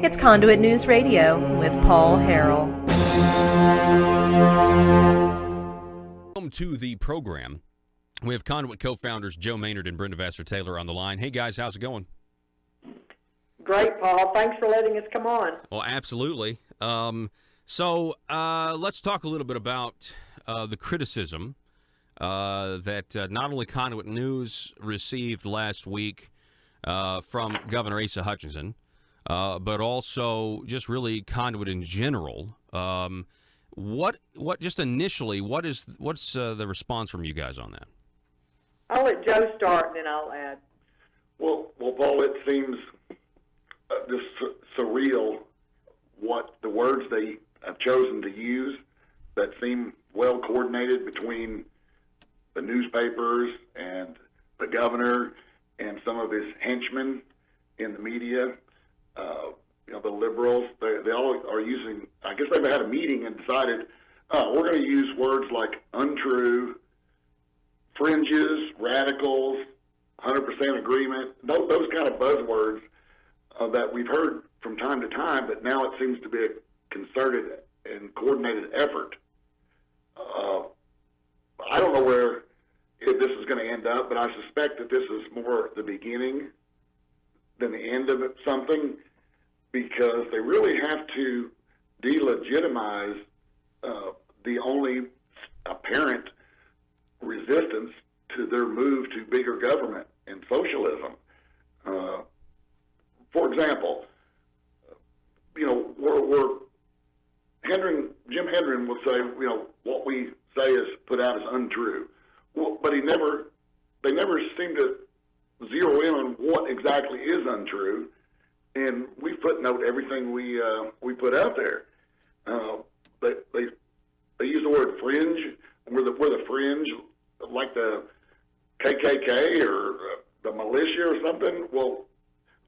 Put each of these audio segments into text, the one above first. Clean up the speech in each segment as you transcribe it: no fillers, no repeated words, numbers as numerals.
It's Conduit News Radio with Paul Harrell. Welcome to the program. We have Conduit co-founders Joe Maynard and Brenda Vassaur on the line. Hey, guys, how's it going? Great, Paul. Thanks for letting us come on. Well, absolutely. So let's talk a little bit about the criticism that not only Conduit News received last week from Governor Asa Hutchinson, but also just really Conduit in general. What just initially, what's the response from you guys on that? I'll let Joe start and then I'll add. Well, Paul, it seems just surreal what the words they have chosen to use that seem well coordinated between the newspapers and the governor and some of his henchmen in the media. The liberals, they all are using, I guess they've had a meeting and decided, we're going to use words like untrue, fringes, radicals, 100% agreement, those kind of buzzwords that we've heard from time to time, but now it seems to be a concerted and coordinated effort. I don't know where this is going to end up, but I suspect that this is more the beginning than the end of something, because they really have to delegitimize the only apparent resistance to their move to bigger government and socialism. For example, Jim Hendren will say, what we say is put out as untrue. Well, but they never seem to zero in on what exactly is untrue, and we footnote everything we put out there. They use the word fringe. We're the fringe, like the KKK or the militia or something. Well,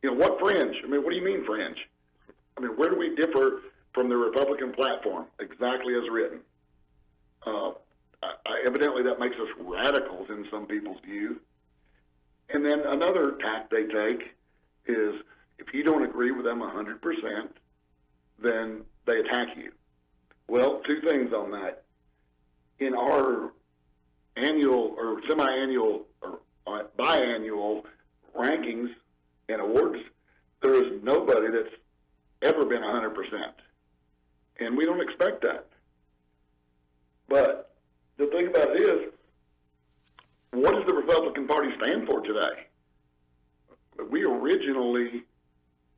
what fringe? I mean, what do you mean fringe? I mean, where do we differ from the Republican platform, exactly as written? Evidently, that makes us radicals in some people's view. And then another tack they take is, if you don't agree with them 100%, then they attack you. Well, two things on that. In our annual or semi-annual or biannual rankings and awards, there is nobody that's ever been 100%. And we don't expect that. But the thing about it is, what does the Republican Party stand for today? We originally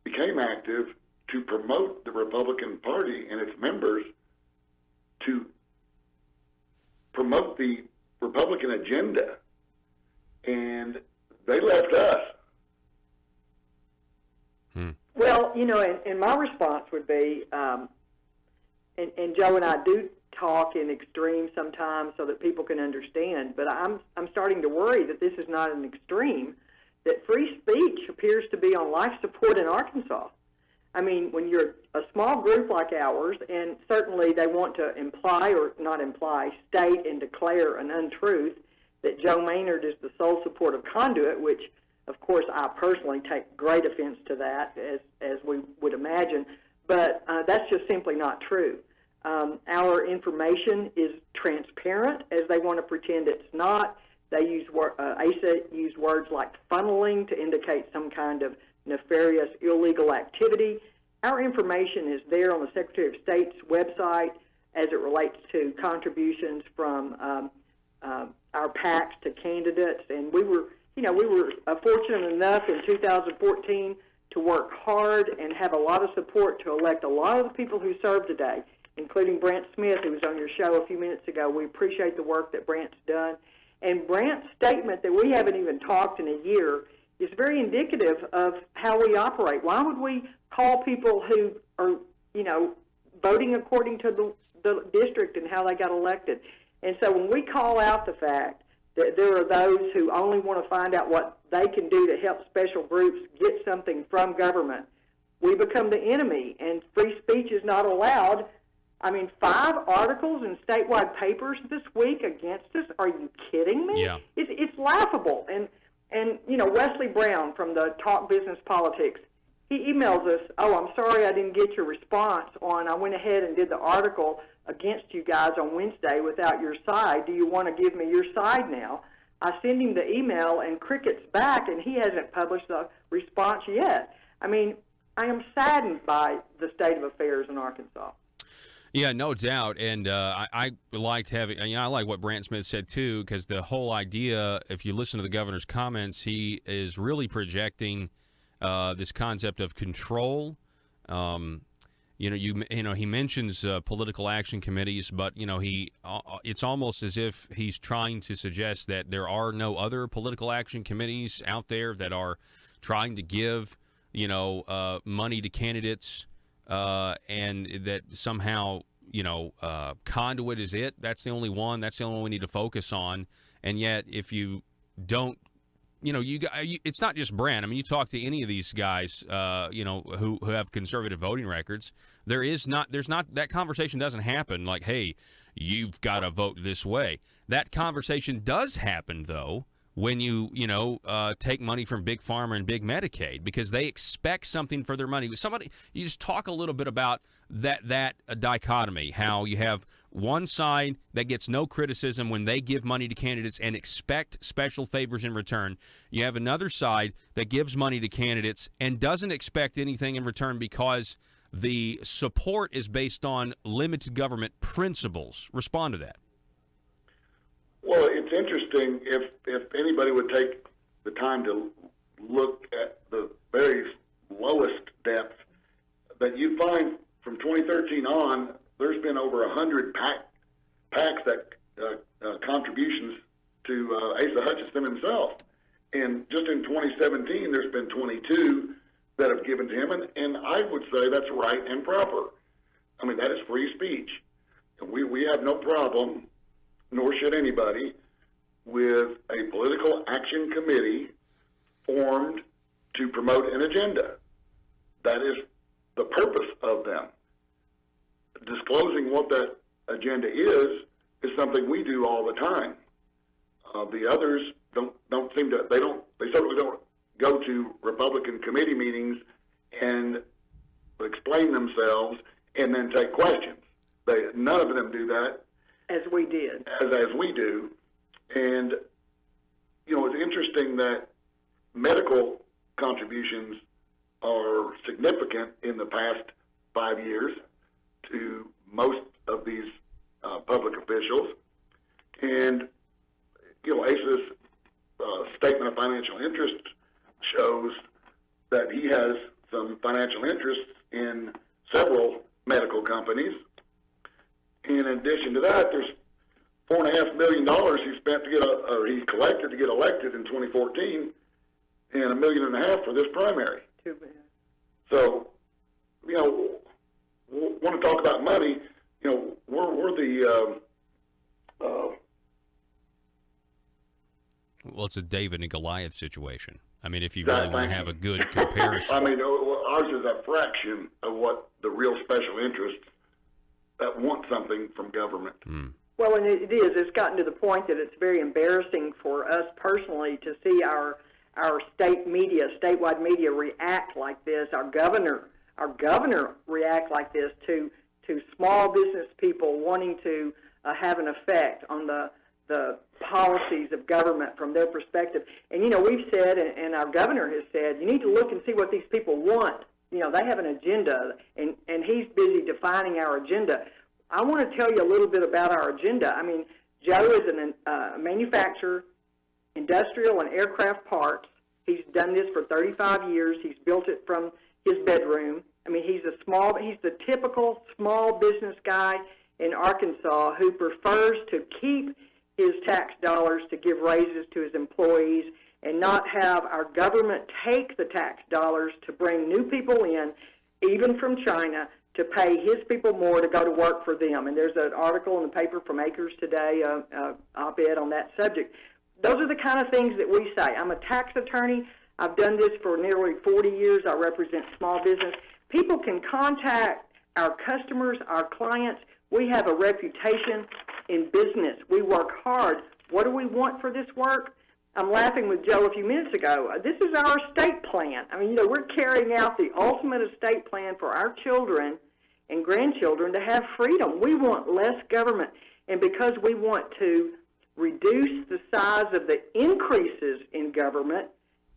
became active to promote the Republican Party and its members to promote the Republican agenda, and they left us. Well, and my response would be, and Joe and I do talk in extremes sometimes so that people can understand, but I'm starting to worry that this is not an extreme, that free speech appears to be on life support in Arkansas. I mean, when you're a small group like ours, and certainly they want to imply or not imply, state and declare an untruth, that Joe Maynard is the sole support of Conduit, which, of course, I personally take great offense to that, as we would imagine, but that's just simply not true. Our information is transparent, as they want to pretend it's not. They use ASA used words like funneling to indicate some kind of nefarious, illegal activity. Our information is there on the Secretary of State's website as it relates to contributions from our PACs to candidates, and we were fortunate enough in 2014 to work hard and have a lot of support to elect a lot of the people who serve today, including Brent Smith, who was on your show a few minutes ago. We appreciate the work that Brent's done. And Brent's statement that we haven't even talked in a year is very indicative of how we operate. Why would we call people who are, voting according to the district and how they got elected? And so when we call out the fact that there are those who only want to find out what they can do to help special groups get something from government, we become the enemy, and free speech is not allowed. I mean, 5 articles in statewide papers this week against us. Are you kidding me? Yeah. It's laughable. And Wesley Brown from the Talk Business Politics, he emails us, "Oh, I'm sorry I didn't get your response on, I went ahead and did the article against you guys on Wednesday without your side. Do you want to give me your side now?" I send him the email and crickets back, and he hasn't published the response yet. I mean, I am saddened by the state of affairs in Arkansas. Yeah, no doubt. And I liked having, I like what Brant Smith said too, because the whole idea, if you listen to the governor's comments, he is really projecting this concept of control. He mentions political action committees, but it's almost as if he's trying to suggest that there are no other political action committees out there that are trying to give money to candidates, and that somehow Conduit is it. That's the only one. That's the only one we need to focus on. And yet, if you don't, it's not just Brand. I mean, you talk to any of these guys, who have conservative voting records. There's not that conversation doesn't happen like, hey, you've got to vote this way. That conversation does happen though when you take money from Big Pharma and Big Medicaid, because they expect something for their money. You just talk a little bit about that dichotomy, how you have one side that gets no criticism when they give money to candidates and expect special favors in return. You have another side that gives money to candidates and doesn't expect anything in return because the support is based on limited government principles. Respond to that. Well, it's interesting if anybody would take the time to look at the very lowest depth, that you find from 2013 on, there's been over 100 PACs that contributions to Asa Hutchinson himself. And just in 2017, there's been 22 that have given to him, and I would say that's right and proper. I mean, that is free speech. And we have no problem, nor should anybody, with a political action committee formed to promote an agenda. That is the purpose of them. Disclosing what that agenda is something we do all the time. The others don't seem to. They certainly don't go to Republican committee meetings and explain themselves and then take questions. None of them do that. As we did. As we do. And, it's interesting that medical contributions are significant in the past 5 years to most of these public officials. And, ACE's statement of financial interest shows that he has some financial interests in several medical companies. In addition to that, there's $4.5 million he spent he collected to get elected in 2014, and $1.5 million for this primary. Too bad. So, want to talk about money? We're the. Well, it's a David and Goliath situation. I mean, if you really want to have a good comparison. I mean, ours is a fraction of what the real special interests that want something from government. Mm. Well, and it is. It's gotten to the point that it's very embarrassing for us personally to see our statewide media react like this. Our governor react like this to small business people wanting to have an effect on the policies of government from their perspective. And, we've said, and our governor has said, you need to look and see what these people want. They have an agenda, and he's busy defining our agenda. I want to tell you a little bit about our agenda. I mean, Joe is a manufacturer, industrial and aircraft parts. He's done this for 35 years. He's built it from his bedroom. I mean, he's the typical small business guy in Arkansas who prefers to keep his tax dollars to give raises to his employees and not have our government take the tax dollars to bring new people in, even from China, to pay his people more to go to work for them. And there's an article in the paper from Acres today, op-ed on that subject. Those are the kind of things that we say. I'm a tax attorney. I've done this for nearly 40 years. I represent small business. People can contact our customers, our clients. We have a reputation in business. We work hard. What do we want for this work? I'm laughing with Joe a few minutes ago. This is our estate plan. I mean, we're carrying out the ultimate estate plan for our children and grandchildren to have freedom. We want less government. And because we want to reduce the size of the increases in government,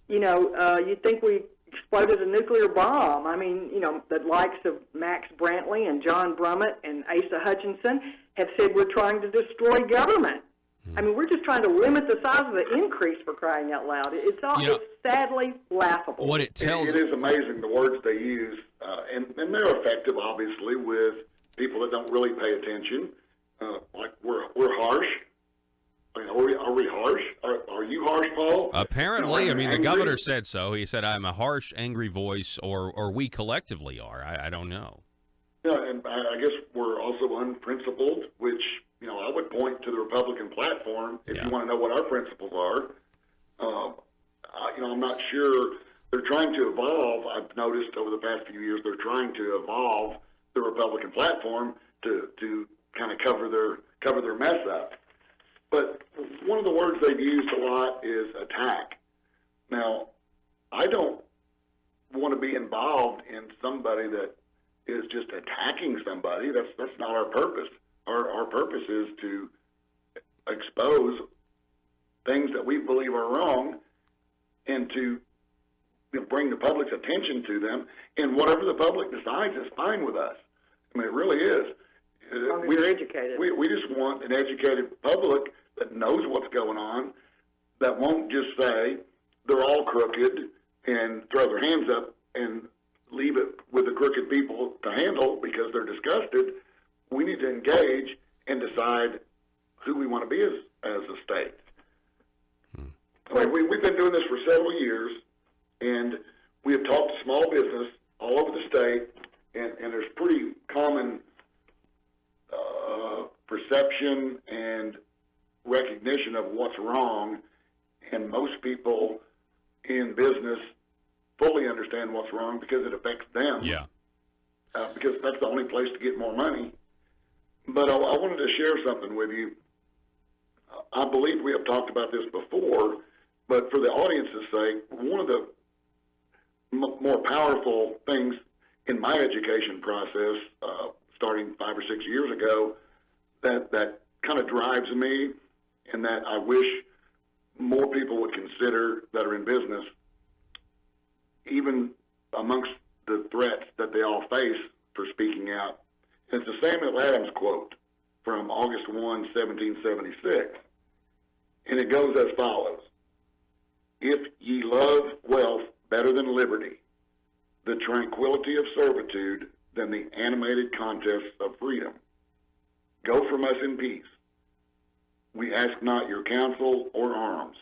you'd think we exploded a nuclear bomb. I mean, the likes of Max Brantley and John Brummett and Asa Hutchinson have said we're trying to destroy government. I mean, we're just trying to limit the size of the increase, for crying out loud. It's sadly laughable. What it tells it is amazing the words they use, and they're effective, obviously, with people that don't really pay attention. Like we're harsh. I mean, are we harsh? Are you harsh, Paul? Apparently, I mean, the governor said so. He said, "I'm a harsh, angry voice," or we collectively are. I don't know. Yeah, and I guess we're also unprincipled, which. I would point to the Republican platform if you want to know what our principles are. I'm not sure. They're trying to evolve. I've noticed over the past few years they're trying to evolve the Republican platform to kind of cover their mess up. But one of the words they've used a lot is attack. Now, I don't want to be involved in somebody that is just attacking somebody. That's not our purpose. Our purpose is to expose things that we believe are wrong and to bring the public's attention to them. And whatever the public decides is fine with us. I mean, it really is. As long as they're educated. We just want an educated public that knows what's going on, that won't just say they're all crooked and throw their hands up and leave it with the crooked people to handle because they're disgusted. We need to engage and decide who we want to be as a state. I mean, we've been doing this for several years, and we have talked to small business all over the state, and there's pretty common perception and recognition of what's wrong, and most people in business fully understand what's wrong because it affects them. Yeah. Because that's the only place to get more money. But I wanted to share something with you. I believe we have talked about this before, but for the audience's sake, one of the more powerful things in my education process, starting 5 or 6 years ago, that kind of drives me and that I wish more people would consider that are in business, even amongst the threats that they all face for speaking out. It's a Samuel Adams quote from August 1, 1776, and it goes as follows. If ye love wealth better than liberty, the tranquility of servitude than the animated contests of freedom, go from us in peace. We ask not your counsel or arms.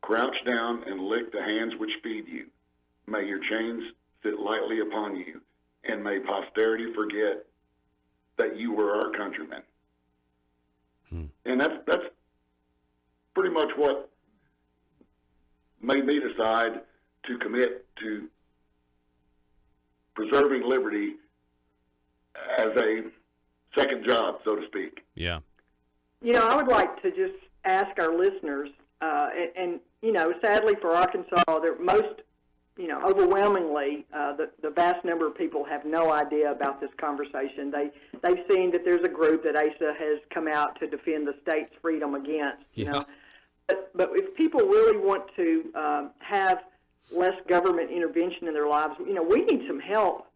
Crouch down and lick the hands which feed you. May your chains sit lightly upon you, and may posterity forget that you were our countrymen. And that's pretty much what made me decide to commit to preserving liberty as a second job, so to speak. Yeah. I would like to just ask our listeners, and sadly for Arkansas, overwhelmingly, the vast number of people have no idea about this conversation. They've seen that there's a group that ASA has come out to defend the state's freedom against. But if people really want to have less government intervention in their lives, we need some help.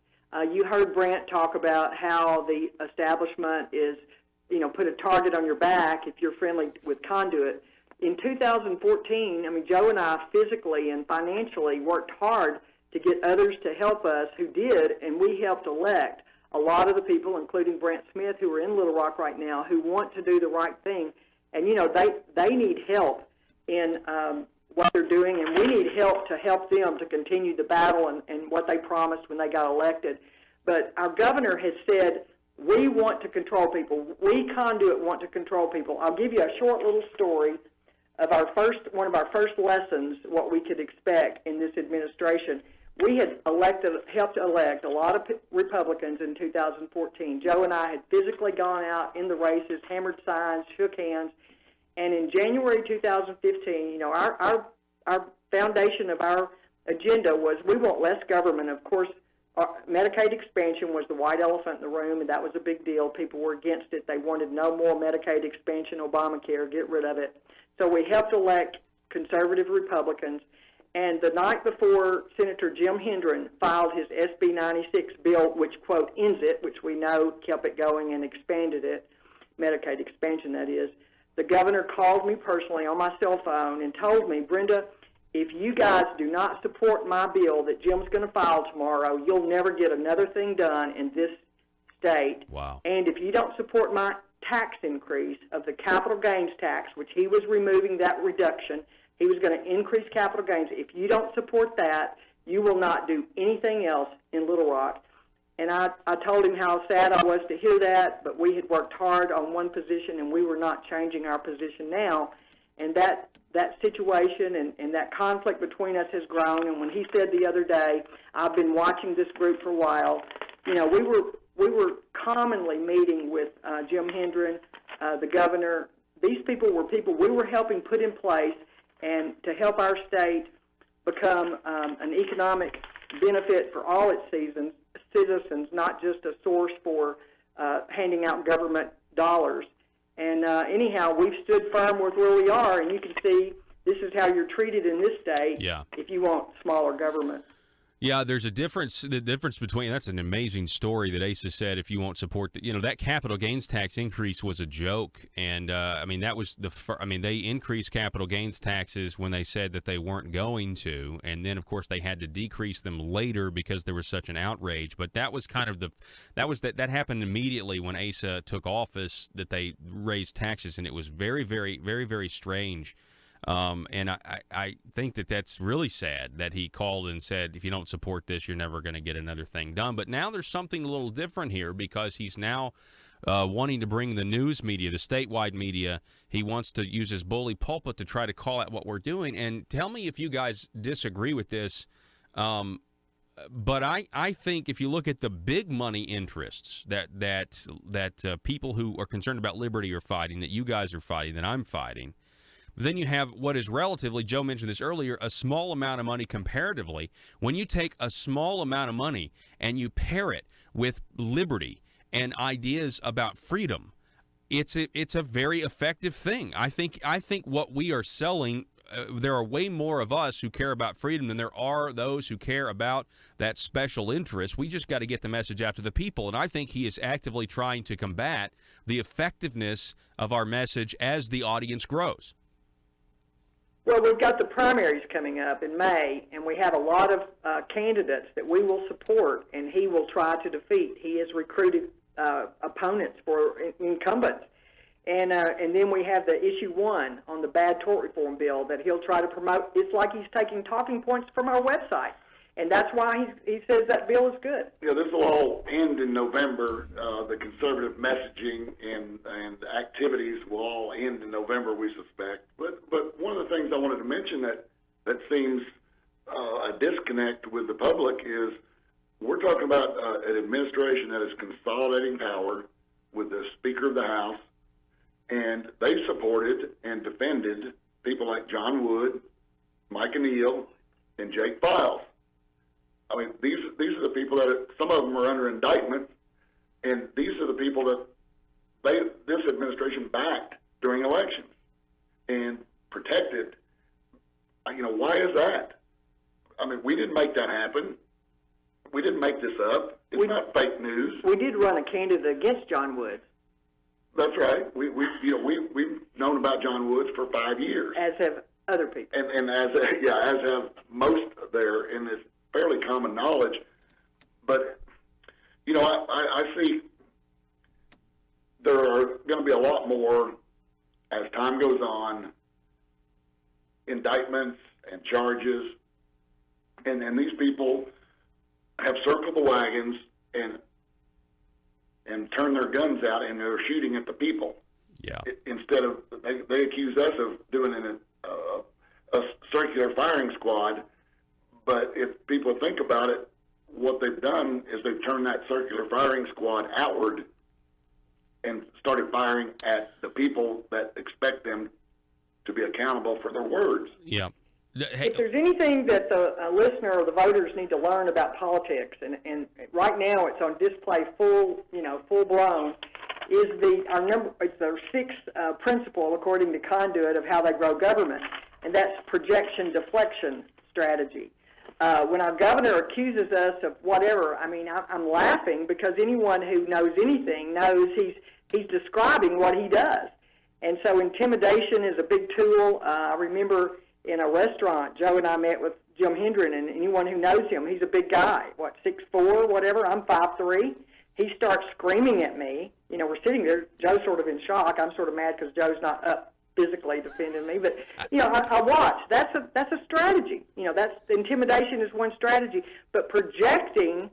You heard Brent talk about how the establishment is, put a target on your back if you're friendly with Conduit. In 2014, Joe and I physically and financially worked hard to get others to help us who did, and we helped elect a lot of the people, including Brent Smith, who are in Little Rock right now, who want to do the right thing. And, they need help in what they're doing, and we need help to help them to continue the battle and what they promised when they got elected. But our governor has said, we want to control people. We, Conduit, want to control people. I'll give you a short little story of one of our first lessons, what we could expect in this administration. We had helped elect a lot of Republicans in 2014. Joe and I had physically gone out in the races, hammered signs, shook hands, And in January 2015, you know, our foundation of our agenda was we want less government. Of course, Medicaid expansion was the white elephant in the room, and that was a big deal. People were against it. They wanted no more Medicaid expansion, Obamacare, get rid of it. So we helped elect conservative Republicans. And the night before Senator Jim Hendren filed his SB 96 bill, which, quote, ends it, which we know kept it going and expanded it, Medicaid expansion, that is, the governor called me personally on my cell phone and told me, Brenda, if you guys do not support my bill that Jim's going to file tomorrow, you'll never get another thing done in this state. Wow. And if you don't support my tax increase of the capital gains tax, which he was removing that reduction, he was going to increase capital gains. If you don't support that, you will not do anything else in Little Rock. And I told him how sad I was to hear that, but we had worked hard on one position, and we were not changing our position now. And that situation and that conflict between us has grown. And when he said the other day, I've been watching this group for a while, you know, we were commonly meeting with Jim Hendren, the governor. These people were people we were helping put in place and to help our state become an economic benefit for all its citizens, not just a source for handing out government dollars. And anyhow, we've stood firm with where we are, and you can see this is how you're treated in this state if you want smaller government. Yeah, there's a difference. The difference between that's an amazing story that Asa said. If you won't support, that capital gains tax increase was a joke, and I mean that was they increased capital gains taxes when they said that they weren't going to, and then of course they had to decrease them later because there was such an outrage. But that was kind of that happened immediately when Asa took office, that they raised taxes, and it was very, very, very, very strange. And I think that's really sad that he called and said, if you don't support this, you're never going to get another thing done. But now there's something a little different here because he's now wanting to bring the news media, the statewide media. He wants to use his bully pulpit to try to call out what we're doing. And tell me if you guys disagree with this. But I think if you look at the big money interests that people who are concerned about liberty are fighting, that you guys are fighting, that I'm fighting, then you have what is relatively, Joe mentioned this earlier, a small amount of money comparatively. When you take a small amount of money and you pair it with liberty and ideas about freedom, it's a very effective thing. I think what we are selling, there are way more of us who care about freedom than there are those who care about that special interest. We just got to get the message out to the people, and I think he is actively trying to combat the effectiveness of our message as the audience grows. Well, we've got the primaries coming up in May, and we have a lot of candidates that we will support, and he will try to defeat. He has recruited opponents for incumbents. And then we have the issue 1 on the bad tort reform bill that he'll try to promote. It's like he's taking talking points from our website, and that's why he says that bill is good. Yeah, this will all end in November. The conservative messaging and activities will all end in November, we suspect. But one of the things I wanted to mention that seems a disconnect with the public is we're talking about an administration that is consolidating power with the Speaker of the House, and they supported and defended people like John Wood, Micah Neal, and Jake Files. I mean, these are the people that some of them are under indictment, and these are the people that this administration backed during elections and protected. Why is that? I mean, we didn't make that happen. We didn't make this up. It's not fake news. We did run a candidate against John Woods. That's right. We've known about John Woods for 5 years. As have other people. And as have most there, and it's fairly common knowledge. But, I see there are going to be a lot more, as time goes on, indictments and charges. And these people have circled the wagons and turned their guns out, and they're shooting at the people. Yeah. Instead of, they accuse us of doing a circular firing squad. But if people think about it, what they've done is they've turned that circular firing squad outward and started firing at the people that expect them to be accountable for their words. Yeah. Hey, If there's anything that the listener or the voters need to learn about politics, and right now it's on display full blown, is it's their sixth principle according to Conduit of how they grow government, and that's projection deflection strategy. When our governor accuses us of whatever, I'm laughing because anyone who knows anything knows he's describing what he does, and so intimidation is a big tool. I remember in a restaurant, Joe and I met with Jim Hendren, and anyone who knows him, he's a big guy, 6'4", whatever, I'm 5'3". He starts screaming at me. We're sitting there, Joe's sort of in shock. I'm sort of mad because Joe's not up physically defending me, but, I watch. That's a strategy. That's intimidation is one strategy, but projecting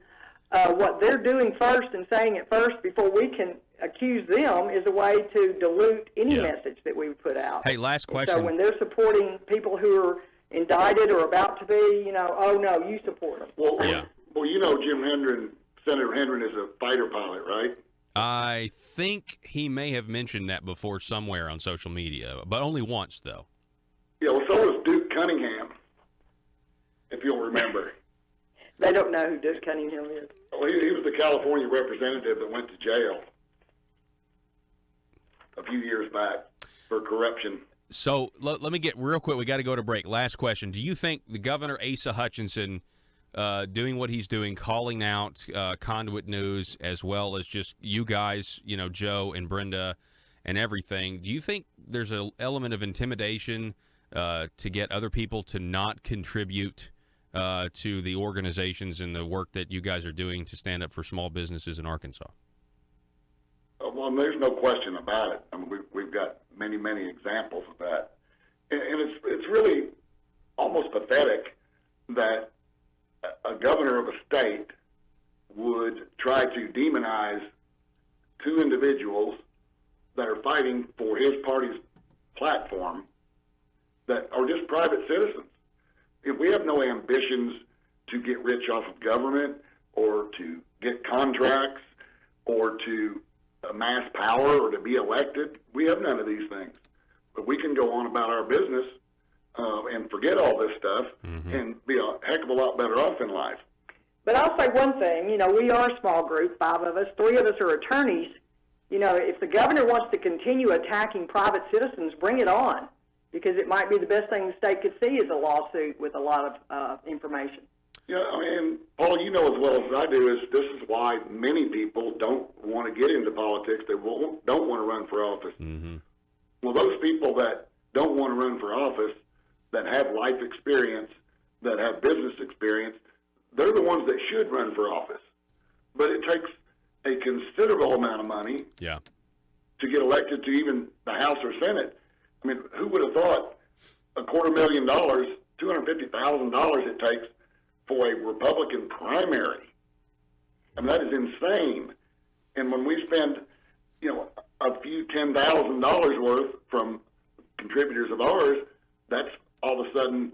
what they're doing first and saying it first before we can accuse them is a way to dilute any message that we would put out. Hey, last question. So when they're supporting people who are indicted or about to be, oh no, you support them. Well, Jim Hendren, Senator Hendren is a fighter pilot, right? I think he may have mentioned that before somewhere on social media, but only once, though. Yeah, well, so was Duke Cunningham, if you'll remember. They don't know who Duke Cunningham is. Well, he was the California representative that went to jail a few years back for corruption. So let me get real quick. We got to go to break. Last question. Do you think the Governor Asa Hutchinson doing what he's doing, calling out Conduit News, as well as just you guys, Joe and Brenda and everything, do you think there's an element of intimidation to get other people to not contribute to the organizations and the work that you guys are doing to stand up for small businesses in Arkansas? Well, there's no question about it. We've got many, many examples of that. And it's really almost pathetic that a governor of a state would try to demonize two individuals that are fighting for his party's platform that are just private citizens. If we have no ambitions to get rich off of government or to get contracts or to amass power or to be elected, we have none of these things. But we can go on about our business and forget all this stuff and be a heck of a lot better off in life. But I'll say one thing, we are a small group, 5 of us, 3 of us are attorneys. If the governor wants to continue attacking private citizens, bring it on, because it might be the best thing the state could see is a lawsuit with a lot of information. Yeah, Paul, you know as well as I do, this is why many people don't want to get into politics. They don't want to run for office. Mm-hmm. Well, those people that don't want to run for office, that have life experience, that have business experience, they're the ones that should run for office. But it takes a considerable amount of money to get elected to even the House or Senate. Who would have thought $250,000, $250,000 it takes for a Republican primary? That is insane. And when we spend, a few $10,000 worth from contributors of ours, that's all of a sudden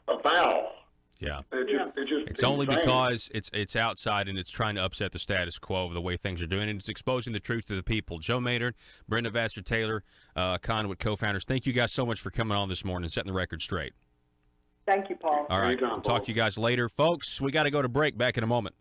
a foul. Yeah. It's only insane. because it's outside and it's trying to upset the status quo of the way things are doing, and it's exposing the truth to the people. Joe Maynard, Brenda Vassaur Taylor, Conduit co-founders, thank you guys so much for coming on this morning and setting the record straight. Thank you, Paul. All right. Anytime, We'll talk to you guys later. Folks, we got to go to break. Back in a moment.